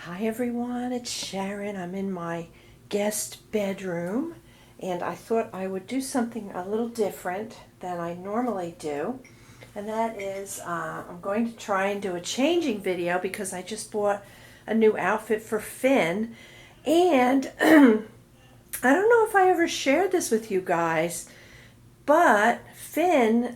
Hi everyone, it's Sharon. I'm in my guest bedroom and I thought I would do something a little different than I normally do. And that is I'm going to try and do a changing video because I just bought a new outfit for Finn. And I don't know if I ever shared this with you guys, but Finn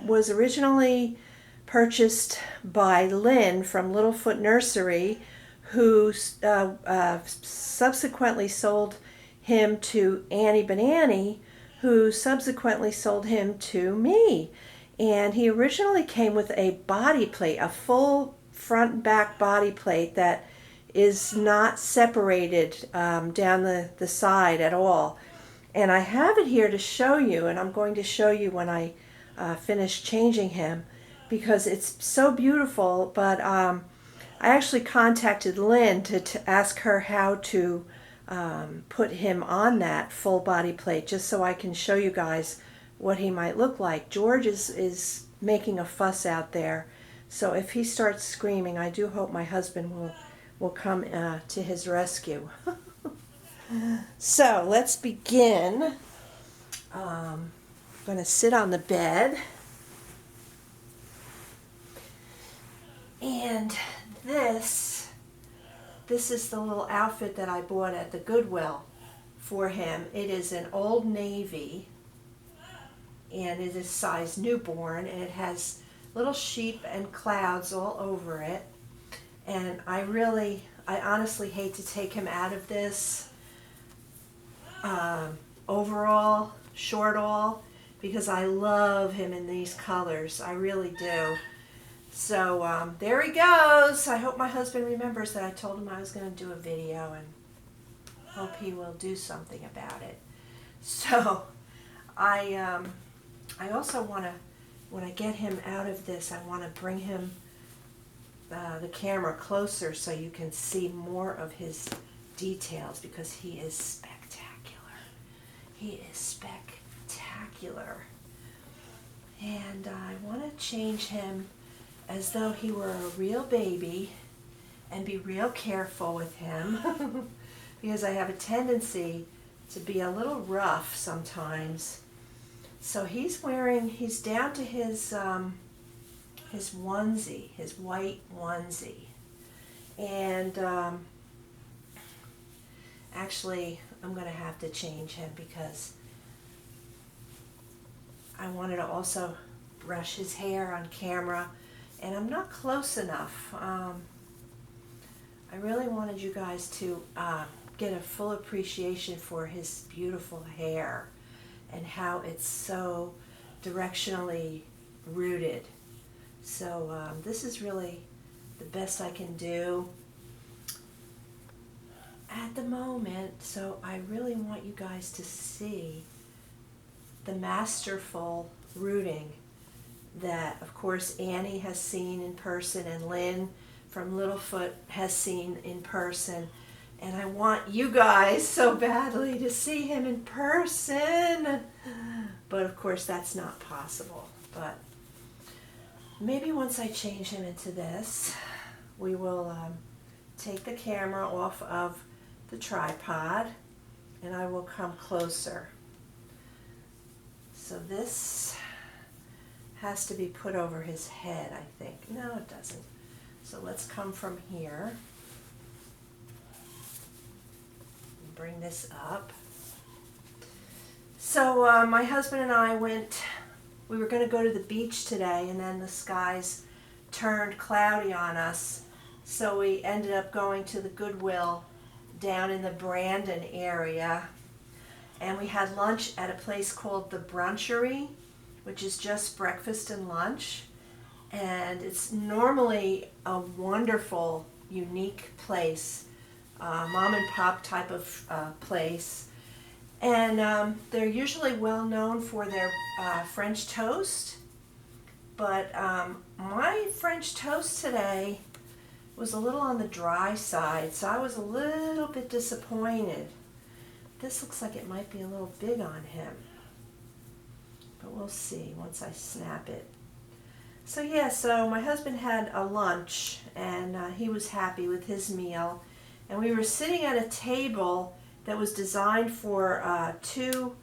was originally purchased by Lynn from Littlefoot Nursery, who subsequently sold him to Annie Banani, who subsequently sold him to me. And he originally came with a body plate, a full front and back body plate that is not separated down the side at all. And I have it here to show you, and I'm going to show you when I finish changing him because it's so beautiful. But I actually contacted Lynn to ask her how to put him on that full body plate just so I can show you guys what he might look like. George is making a fuss out there, so if he starts screaming, I do hope my husband will come to his rescue. So let's begin. I'm going to sit on the bed. And this is the little outfit that I bought at the Goodwill for him. It is an Old Navy, and it is size newborn, and it has little sheep and clouds all over it. And I honestly hate to take him out of this overall, short all, because I love him in these colors. I really do. So there he goes. I hope my husband remembers that I told him I was going to do a video, and hope he will do something about it. So I also want to, when I get him out of this, I want to bring him the camera closer so you can see more of his details, because he is spectacular. He is spectacular. And I want to change him as though he were a real baby and be real careful with him because I have a tendency to be a little rough sometimes. So he's down to his onesie, his white onesie. And actually I'm going to have to change him because I wanted to also brush his hair on camera, and I'm not close enough. I really wanted you guys to get a full appreciation for his beautiful hair and how it's so directionally rooted. So this is really the best I can do at the moment. So I really want you guys to see the masterful rooting that, of course, Annie has seen in person and Lynn from Littlefoot has seen in person. And I want you guys so badly to see him in person. But of course that's not possible. But maybe once I change him into this, we will take the camera off of the tripod and I will come closer. So this has to be put over his head, I think. No, it doesn't. So let's come from here. Bring this up. So my husband and I we were going to go to the beach today, and then the skies turned cloudy on us. So we ended up going to the Goodwill down in the Brandon area. And we had lunch at a place called the Brunchery, which is just breakfast and lunch. And it's normally a wonderful, unique place, mom and pop type of place. And they're usually well known for their French toast. But my French toast today was a little on the dry side, so I was a little bit disappointed. This looks like it might be a little big on him, but we'll see once I snap it. So yeah, so my husband had a lunch, and he was happy with his meal. and we were sitting at a table that was designed for two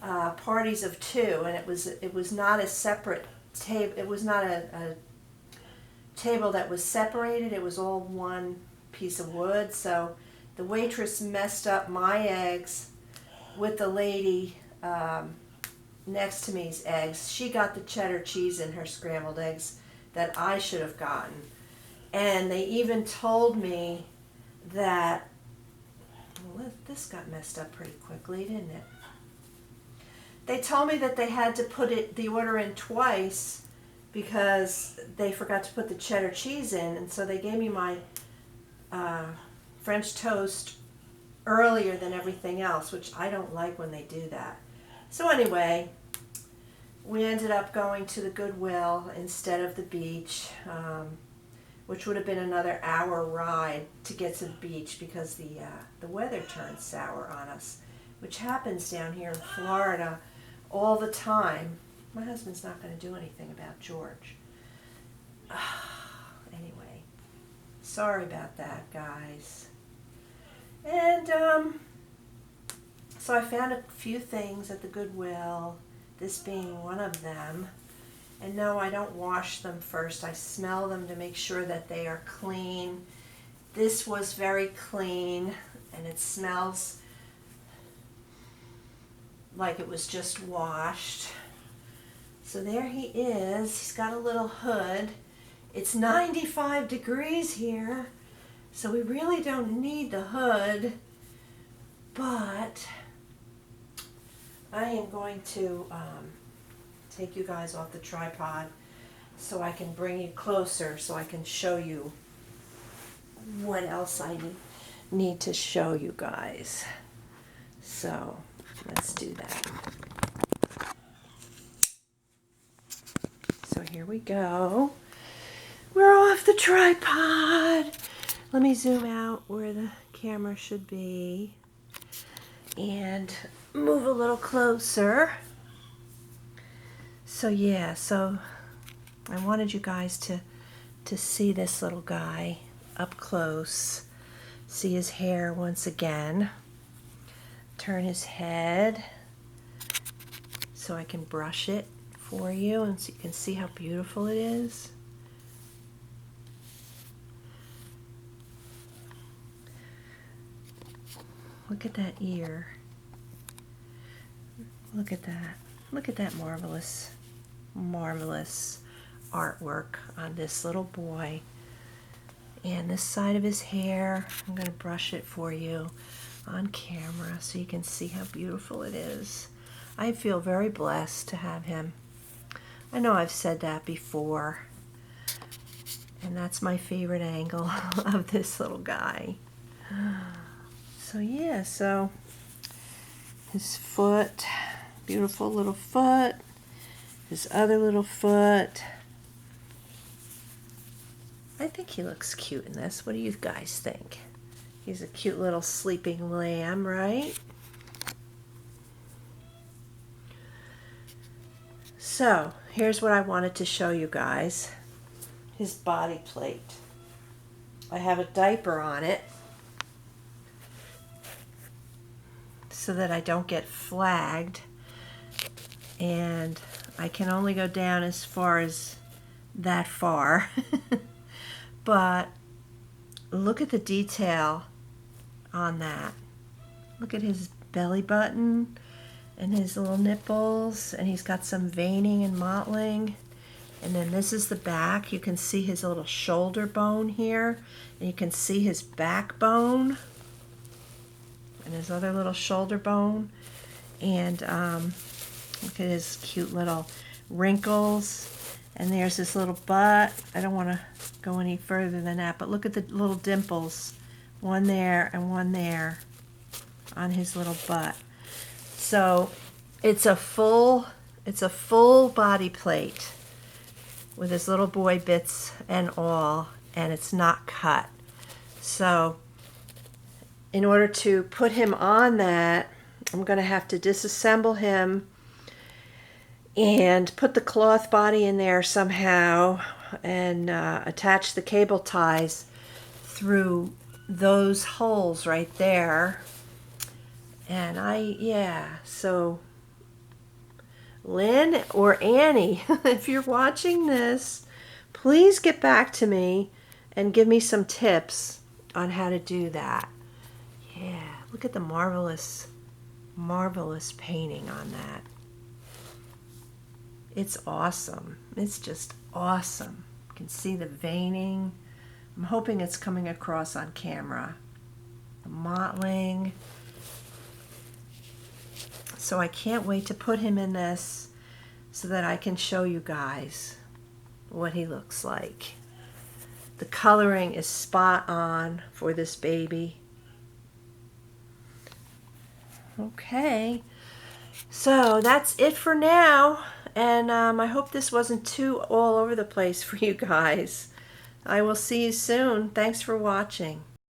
parties of two, and it was not a separate table. It was not a table that was separated. It was all one piece of wood. So the waitress messed up my eggs with the lady next to me's eggs. She got the cheddar cheese in her scrambled eggs that I should have gotten. And they even told me that, well, this got messed up pretty quickly, didn't it? They told me that they had to put the order in twice because they forgot to put the cheddar cheese in, and so they gave me my French toast earlier than everything else, which I don't like when they do that. So anyway, we ended up going to the Goodwill instead of the beach, which would have been another hour ride to get to the beach because the weather turned sour on us, which happens down here in Florida all the time. My husband's not going to do anything about George. Anyway, sorry about that, guys. And so I found a few things at the Goodwill, this being one of them. And no, I don't wash them first. I smell them to make sure that they are clean. This was very clean, and it smells like it was just washed. So there he is. He's got a little hood. It's 95 degrees here, so we really don't need the hood, but I am going to take you guys off the tripod so I can bring you closer, so I can show you what else I need to show you guys. So let's do that. So here we go. We're off the tripod. Let me zoom out where the camera should be and move a little closer. So yeah, so I wanted you guys to see this little guy up close. See his hair once again. Turn his head so I can brush it for you and so you can see how beautiful it is. Look at that ear. Look at that. Look at that marvelous, marvelous artwork on this little boy. And this side of his hair, I'm going to brush it for you on camera so you can see how beautiful it is. I feel very blessed to have him. I know I've said that before, and that's my favorite angle of this little guy. So yeah, so his foot, beautiful little foot, his other little foot. I think he looks cute in this. What do you guys think? He's a cute little sleeping lamb, right? So, here's what I wanted to show you guys. His body plate. I have a diaper on it so that I don't get flagged. And I can only go down as far as that far. But look at the detail on that. Look at his belly button and his little nipples, and he's got some veining and mottling. And then this is the back. You can see his little shoulder bone here, and you can see his backbone and his other little shoulder bone. And look at his cute little wrinkles. And there's this little butt. I don't want to go any further than that, but look at the little dimples. One there and one there on his little butt. So it's a full body plate with his little boy bits and all, and it's not cut. So in order to put him on that, I'm going to have to disassemble him and put the cloth body in there somehow and attach the cable ties through those holes right there. And so Lynn or Annie, if you're watching this, please get back to me and give me some tips on how to do that. Yeah, look at the marvelous, marvelous painting on that. It's awesome. It's just awesome. You can see the veining. I'm hoping it's coming across on camera. The mottling. So I can't wait to put him in this so that I can show you guys what he looks like. The coloring is spot on for this baby. Okay, so that's it for now, and I hope this wasn't too all over the place for you guys. I will see you soon. Thanks for watching.